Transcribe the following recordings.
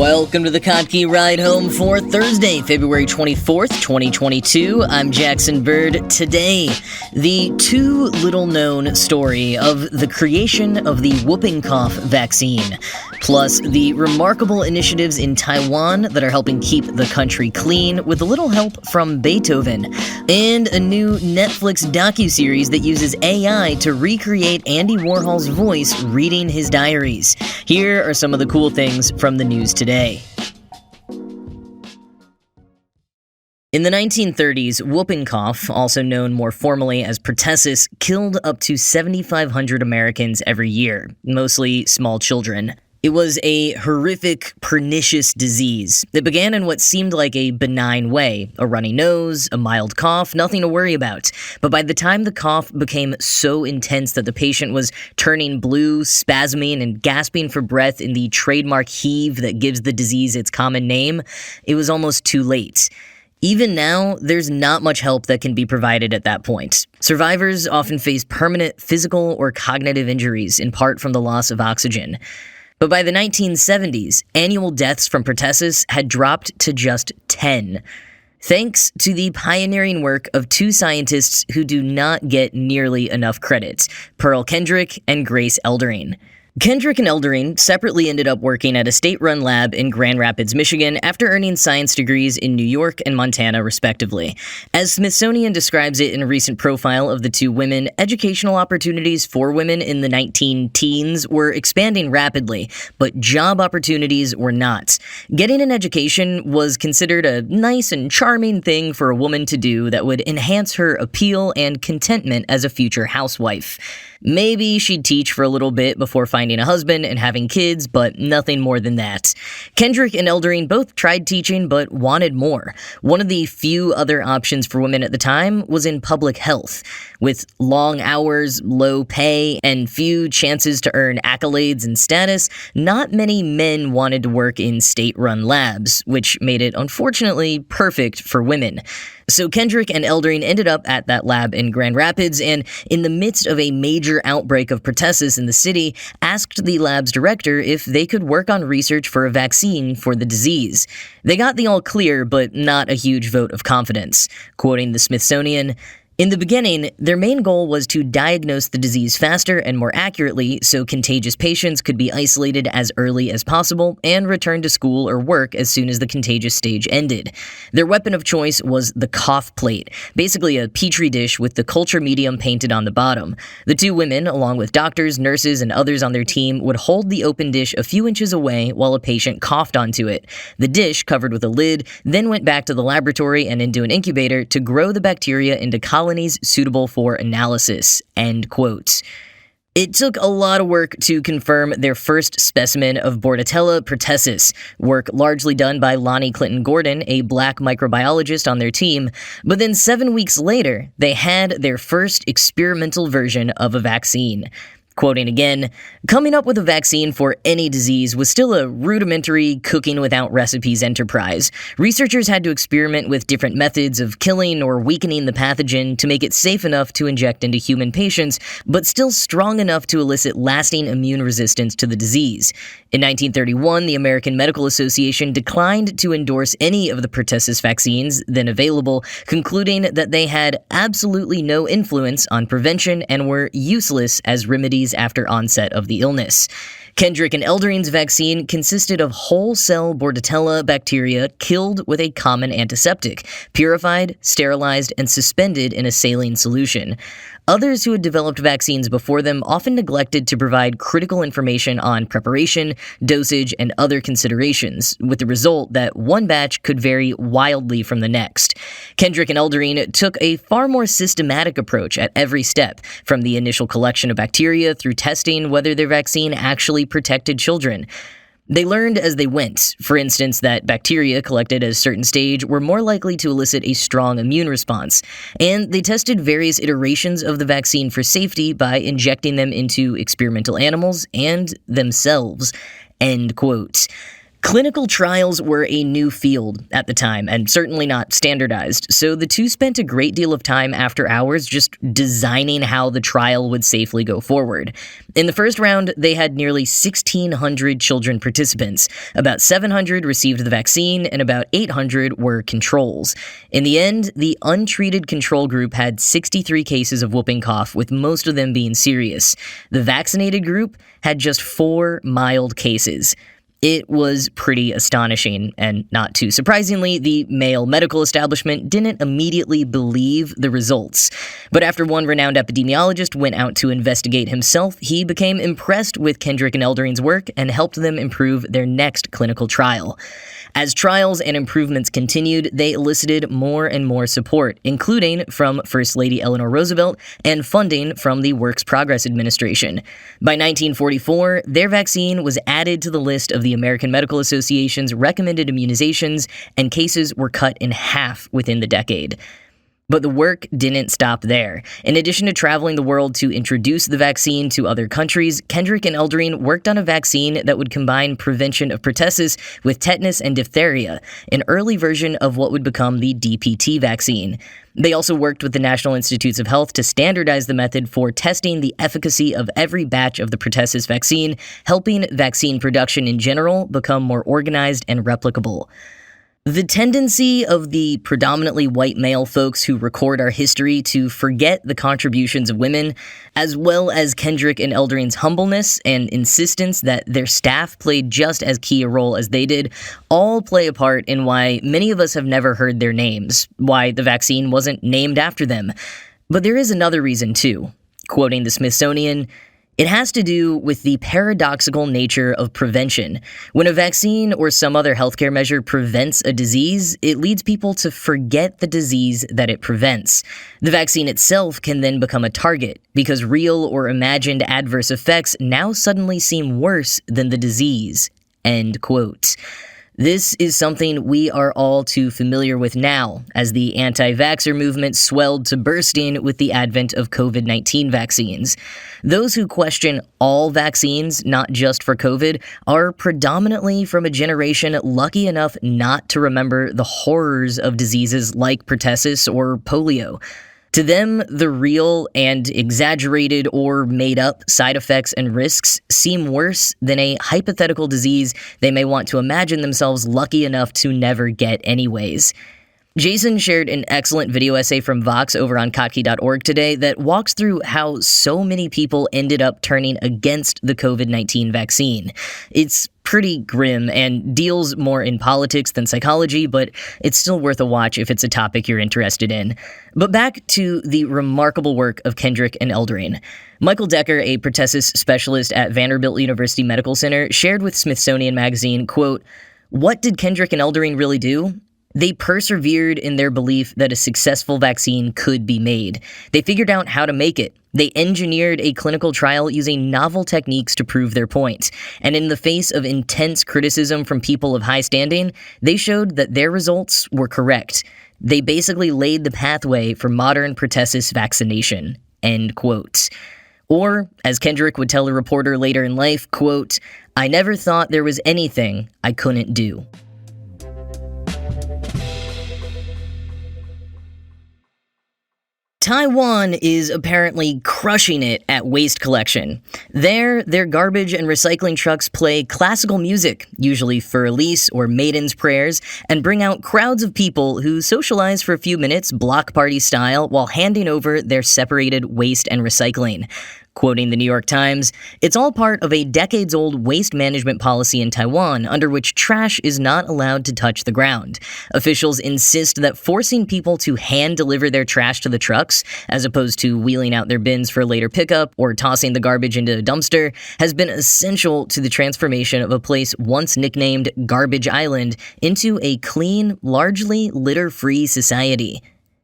Welcome to the Kottke Ride Home for Thursday, February 24th, 2022. I'm Jackson Bird. Today, the too little known story of the creation of the whooping cough vaccine, plus the remarkable initiatives in Taiwan that are helping keep the country clean with a little help from Beethoven, and a new Netflix docuseries that uses AI to recreate Andy Warhol's voice reading his diaries. Here are some of the cool things from the news today. In the 1930s, whooping cough, also known more formally as pertussis, killed up to 7,500 Americans every year, mostly small children. It was a horrific, pernicious disease that began in what seemed like a benign way, a runny nose, a mild cough, nothing to worry about. But by the time the cough became so intense that the patient was turning blue, spasming, and gasping for breath in the trademark heave that gives the disease its common name, it was almost too late. Even now, there's not much help that can be provided at that point. Survivors often face permanent physical or cognitive injuries, in part from the loss of oxygen. But by the 1970s, annual deaths from pertussis had dropped to just 10, thanks to the pioneering work of two scientists who do not get nearly enough credit, Pearl Kendrick and Grace Eldering. Kendrick and Eldering separately ended up working at a state-run lab in Grand Rapids, Michigan, after earning science degrees in New York and Montana, respectively. As Smithsonian describes it in a recent profile of the two women, educational opportunities for women in the 19-teens were expanding rapidly, but job opportunities were not. Getting an education was considered a nice and charming thing for a woman to do that would enhance her appeal and contentment as a future housewife. Maybe she'd teach for a little bit before finding a husband and having kids, but nothing more than that. Kendrick and Eldering both tried teaching, but wanted more. One of the few other options for women at the time was in public health. With long hours, low pay, and few chances to earn accolades and status, not many men wanted to work in state-run labs, which made it unfortunately perfect for women. So Kendrick and Eldering ended up at that lab in Grand Rapids, and in the midst of a major outbreak of pertussis in the city, asked the lab's director if they could work on research for a vaccine for the disease. They got the all clear, but not a huge vote of confidence. Quoting the Smithsonian, "In the beginning, their main goal was to diagnose the disease faster and more accurately so contagious patients could be isolated as early as possible and return to school or work as soon as the contagious stage ended. Their weapon of choice was the cough plate, basically a petri dish with the culture medium painted on the bottom. The two women, along with doctors, nurses, and others on their team, would hold the open dish a few inches away while a patient coughed onto it. The dish, covered with a lid, then went back to the laboratory and into an incubator to grow the bacteria into colonies suitable for analysis." End quote. It took a lot of work to confirm their first specimen of Bordetella pertussis, work largely done by Lonnie Clinton Gordon, a black microbiologist on their team, but then 7 weeks later, they had their first experimental version of a vaccine. Quoting again, "Coming up with a vaccine for any disease was still a rudimentary cooking without recipes enterprise. Researchers had to experiment with different methods of killing or weakening the pathogen to make it safe enough to inject into human patients, but still strong enough to elicit lasting immune resistance to the disease. In 1931, the American Medical Association declined to endorse any of the pertussis vaccines then available, concluding that they had absolutely no influence on prevention and were useless as remedies after onset of the illness. Kendrick and Eldering's vaccine consisted of whole-cell Bordetella bacteria killed with a common antiseptic, purified, sterilized, and suspended in a saline solution. Others who had developed vaccines before them often neglected to provide critical information on preparation, dosage, and other considerations, with the result that one batch could vary wildly from the next. Kendrick and Eldering took a far more systematic approach at every step, from the initial collection of bacteria through testing whether their vaccine actually protected children. They learned as they went, for instance, that bacteria collected at a certain stage were more likely to elicit a strong immune response, and they tested various iterations of the vaccine for safety by injecting them into experimental animals and themselves." End quote. Clinical trials were a new field at the time, and certainly not standardized, so the two spent a great deal of time after hours just designing how the trial would safely go forward. In the first round, they had nearly 1,600 children participants. About 700 received the vaccine, and about 800 were controls. In the end, the untreated control group had 63 cases of whooping cough, with most of them being serious. The vaccinated group had just 4 mild cases. It was pretty astonishing, and not too surprisingly, the male medical establishment didn't immediately believe the results. But after one renowned epidemiologist went out to investigate himself, he became impressed with Kendrick and Eldering's work and helped them improve their next clinical trial. As trials and improvements continued, they elicited more and more support, including from First Lady Eleanor Roosevelt and funding from the Works Progress Administration. By 1944, their vaccine was added to the list of the American Medical Association's recommended immunizations, and cases were cut in half within the decade. But the work didn't stop there. In addition to traveling the world to introduce the vaccine to other countries, Kendrick and Eldering worked on a vaccine that would combine prevention of pertussis with tetanus and diphtheria, an early version of what would become the DPT vaccine. They also worked with the National Institutes of Health to standardize the method for testing the efficacy of every batch of the pertussis vaccine, helping vaccine production in general become more organized and replicable. The tendency of the predominantly white male folks who record our history to forget the contributions of women, as well as Kendrick and Eldering's humbleness and insistence that their staff played just as key a role as they did, all play a part in why many of us have never heard their names, why the vaccine wasn't named after them. But there is another reason too. Quoting the Smithsonian, "It has to do with the paradoxical nature of prevention. When a vaccine or some other healthcare measure prevents a disease, it leads people to forget the disease that it prevents. The vaccine itself can then become a target, because real or imagined adverse effects now suddenly seem worse than the disease." End quote. This is something we are all too familiar with now, as the anti-vaxxer movement swelled to bursting with the advent of COVID-19 vaccines. Those who question all vaccines, not just for COVID, are predominantly from a generation lucky enough not to remember the horrors of diseases like pertussis or polio. To them, the real and exaggerated or made-up side effects and risks seem worse than a hypothetical disease they may want to imagine themselves lucky enough to never get anyways. Jason shared an excellent video essay from Vox over on Kottke.org today that walks through how so many people ended up turning against the COVID-19 vaccine. It's pretty grim and deals more in politics than psychology, but it's still worth a watch if it's a topic you're interested in. But back to the remarkable work of Kendrick and Eldering. Michael Decker, a pertussis specialist at Vanderbilt University Medical Center, shared with Smithsonian Magazine, quote, "What did Kendrick and Eldering really do? They persevered in their belief that a successful vaccine could be made. They figured out how to make it. They engineered a clinical trial using novel techniques to prove their point. And in the face of intense criticism from people of high standing, they showed that their results were correct. They basically laid the pathway for modern pertussis vaccination." End quote. Or, as Kendrick would tell a reporter later in life, quote, "I never thought there was anything I couldn't do." Taiwan is apparently crushing it at waste collection. There, their garbage and recycling trucks play classical music, usually Fur Elise or Maiden's Prayers, and bring out crowds of people who socialize for a few minutes block party style while handing over their separated waste and recycling. Quoting the New York Times, "It's all part of a decades-old waste management policy in Taiwan under which trash is not allowed to touch the ground. Officials insist that forcing people to hand-deliver their trash to the trucks, as opposed to wheeling out their bins for later pickup or tossing the garbage into a dumpster, has been essential to the transformation of a place once nicknamed Garbage Island into a clean, largely litter-free society."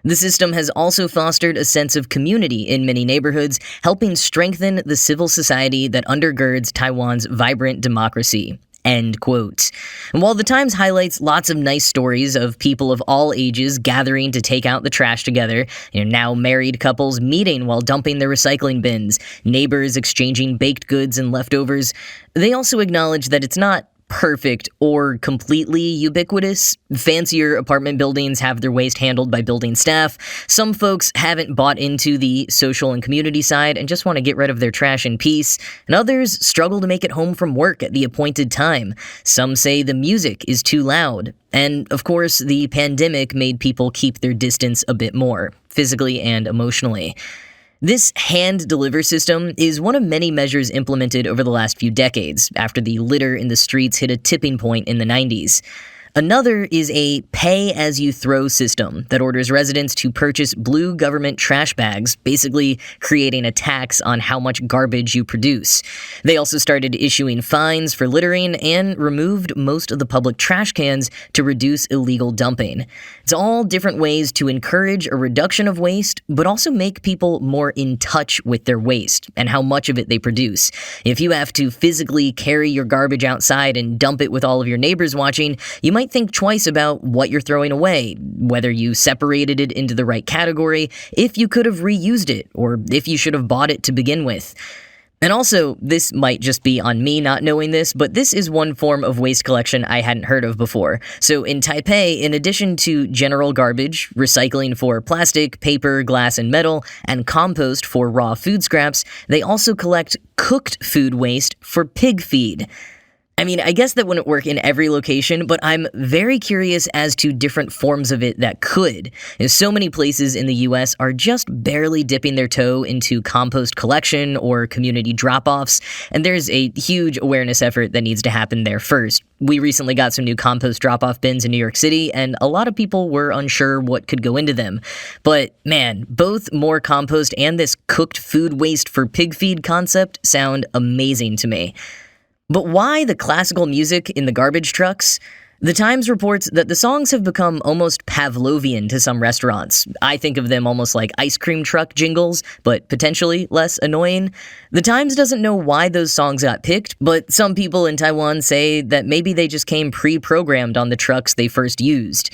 The system has also fostered a sense of community in many neighborhoods, helping strengthen the civil society that undergirds Taiwan's vibrant democracy. End quote. And while the Times highlights lots of nice stories of people of all ages gathering to take out the trash together, now married couples meeting while dumping their recycling bins, neighbors exchanging baked goods and leftovers, they also acknowledge that it's not perfect or completely ubiquitous. Fancier apartment buildings have their waste handled by building staff. Some folks haven't bought into the social and community side and just want to get rid of their trash in peace. And others struggle to make it home from work at the appointed time. Some say the music is too loud. And, of course, the pandemic made people keep their distance a bit more, physically and emotionally. This hand-deliver system is one of many measures implemented over the last few decades, after the litter in the streets hit a tipping point in the 90s. Another is a pay-as-you-throw system that orders residents to purchase blue government trash bags, basically creating a tax on how much garbage you produce. They also started issuing fines for littering and removed most of the public trash cans to reduce illegal dumping. It's all different ways to encourage a reduction of waste, but also make people more in touch with their waste and how much of it they produce. If you have to physically carry your garbage outside and dump it with all of your neighbors watching, you might think twice about what you're throwing away, whether you separated it into the right category, if you could have reused it, or if you should have bought it to begin with. And also, this might just be on me not knowing this, but this is one form of waste collection I hadn't heard of before. So in Taipei, in addition to general garbage, recycling for plastic, paper, glass, and metal, and compost for raw food scraps, they also collect cooked food waste for pig feed. I mean, I guess that wouldn't work in every location, but I'm very curious as to different forms of it that could. As so many places in the US are just barely dipping their toe into compost collection or community drop-offs, and there's a huge awareness effort that needs to happen there first. We recently got some new compost drop-off bins in New York City, and a lot of people were unsure what could go into them. But man, both more compost and this cooked food waste for pig feed concept sound amazing to me. But why the classical music in the garbage trucks? The Times reports that the songs have become almost Pavlovian to some restaurants. I think of them almost like ice cream truck jingles, but potentially less annoying. The Times doesn't know why those songs got picked, but some people in Taiwan say that maybe they just came pre-programmed on the trucks they first used.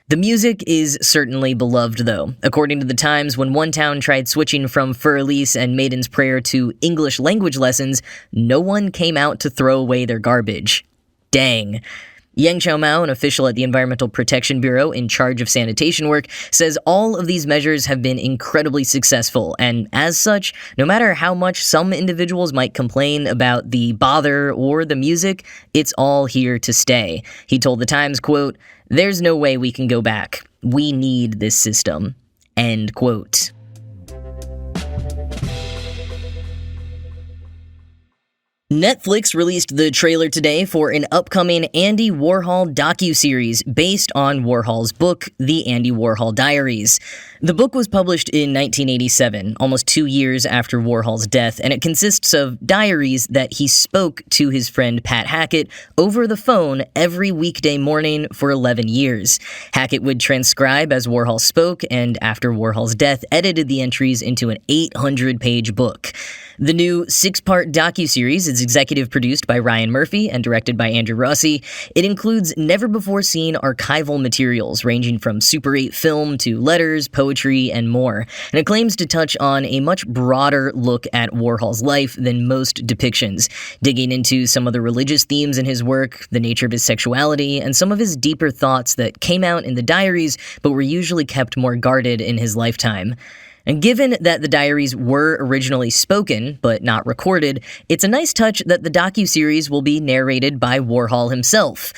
The music is certainly beloved, though. According to The Times, when one town tried switching from Fur Elise and Maiden's Prayer to English language lessons, no one came out to throw away their garbage. Dang. Yang Xiaomao, an official at the Environmental Protection Bureau in charge of sanitation work, says all of these measures have been incredibly successful, and as such, no matter how much some individuals might complain about the bother or the music, it's all here to stay. He told The Times, quote, "There's no way we can go back. We need this system." End quote. Netflix released the trailer today for an upcoming Andy Warhol docuseries based on Warhol's book, The Andy Warhol Diaries. The book was published in 1987, almost 2 years after Warhol's death, and it consists of diaries that he spoke to his friend Pat Hackett over the phone every weekday morning for 11 years. Hackett would transcribe as Warhol spoke, and after Warhol's death, edited the entries into an 800-page book. The new 6-part docuseries is executive produced by Ryan Murphy and directed by Andrew Rossi. It includes never-before-seen archival materials ranging from Super 8 film to letters, poetry, and more, and it claims to touch on a much broader look at Warhol's life than most depictions, digging into some of the religious themes in his work, the nature of his sexuality, and some of his deeper thoughts that came out in the diaries but were usually kept more guarded in his lifetime. And given that the diaries were originally spoken, but not recorded, it's a nice touch that the docuseries will be narrated by Warhol himself.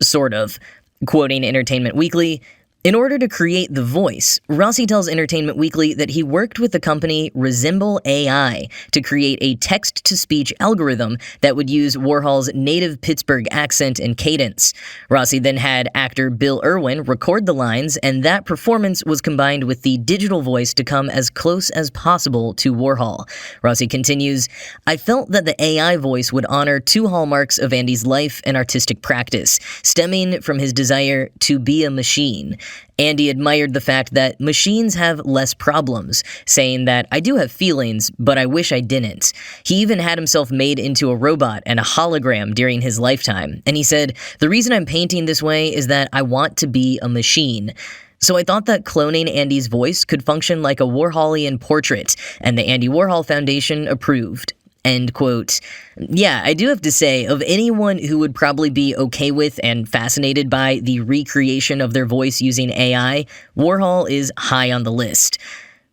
Sort of. Quoting Entertainment Weekly, "In order to create the voice, Rossi tells Entertainment Weekly that he worked with the company Resemble AI to create a text-to-speech algorithm that would use Warhol's native Pittsburgh accent and cadence. Rossi then had actor Bill Irwin record the lines, and that performance was combined with the digital voice to come as close as possible to Warhol." Rossi continues, "I felt that the AI voice would honor 2 hallmarks of Andy's life and artistic practice, stemming from his desire to be a machine. Andy admired the fact that machines have less problems, saying that I do have feelings, but I wish I didn't. He even had himself made into a robot and a hologram during his lifetime, and he said, the reason I'm painting this way is that I want to be a machine. So I thought that cloning Andy's voice could function like a Warholian portrait, and the Andy Warhol Foundation approved." end quote. Yeah, I do have to say, of anyone who would probably be okay with and fascinated by the recreation of their voice using AI, Warhol is high on the list.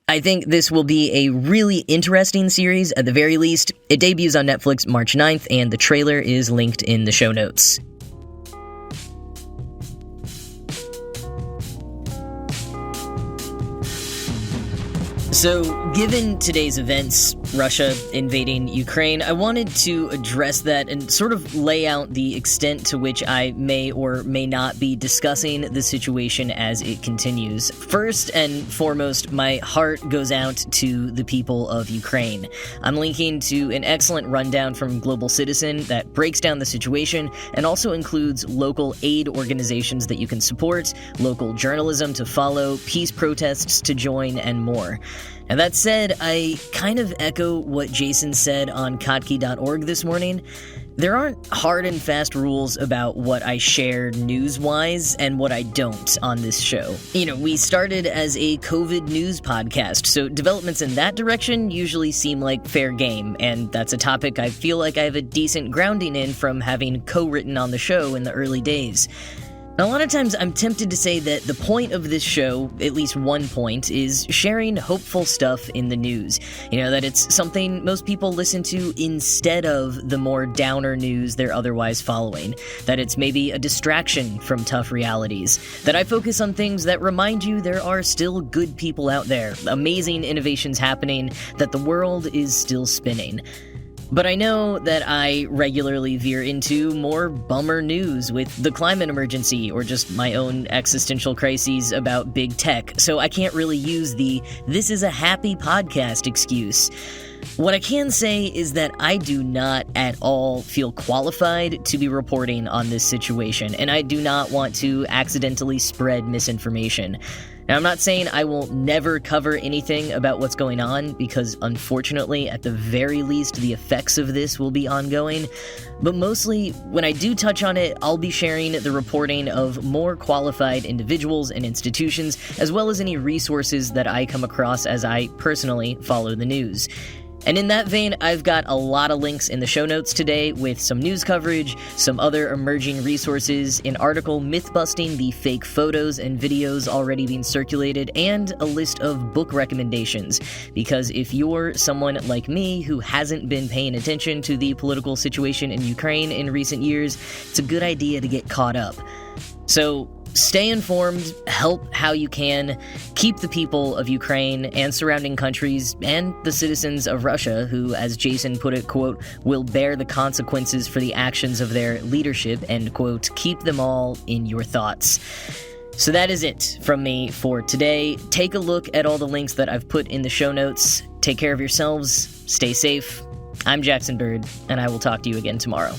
I think this will be a really interesting series at the very least. It debuts on Netflix March 9th, and the trailer is linked in the show notes. So, given today's events, Russia invading Ukraine, I wanted to address that and sort of lay out the extent to which I may or may not be discussing the situation as it continues. First and foremost, my heart goes out to the people of Ukraine. I'm linking to an excellent rundown from Global Citizen that breaks down the situation and also includes local aid organizations that you can support, local journalism to follow, peace protests to join, and more. And that said, I kind of echo what Jason said on Kottke.org this morning. There aren't hard and fast rules about what I share news-wise and what I don't on this show. We started as a COVID news podcast, so developments in that direction usually seem like fair game, and that's a topic I feel like I have a decent grounding in from having co-written on the show in the early days. A lot of times I'm tempted to say that the point of this show, at least one point, is sharing hopeful stuff in the news. That it's something most people listen to instead of the more downer news they're otherwise following. That it's maybe a distraction from tough realities. That I focus on things that remind you there are still good people out there, amazing innovations happening, that the world is still spinning. But I know that I regularly veer into more bummer news with the climate emergency or just my own existential crises about big tech, so I can't really use the "this is a happy podcast" excuse. What I can say is that I do not at all feel qualified to be reporting on this situation, and I do not want to accidentally spread misinformation. Now, I'm not saying I will never cover anything about what's going on, because unfortunately, at the very least, the effects of this will be ongoing. But mostly, when I do touch on it, I'll be sharing the reporting of more qualified individuals and institutions, as well as any resources that I come across as I personally follow the news. And in that vein, I've got a lot of links in the show notes today with some news coverage, some other emerging resources, an article myth-busting the fake photos and videos already being circulated, and a list of book recommendations. Because if you're someone like me who hasn't been paying attention to the political situation in Ukraine in recent years, it's a good idea to get caught up. So, stay informed, help how you can, keep the people of Ukraine and surrounding countries and the citizens of Russia who, as Jason put it, quote, will bear the consequences for the actions of their leadership, end quote, keep them all in your thoughts. So that is it from me for today. Take a look at all the links that I've put in the show notes. Take care of yourselves, stay safe. I'm Jackson Bird, and I will talk to you again tomorrow.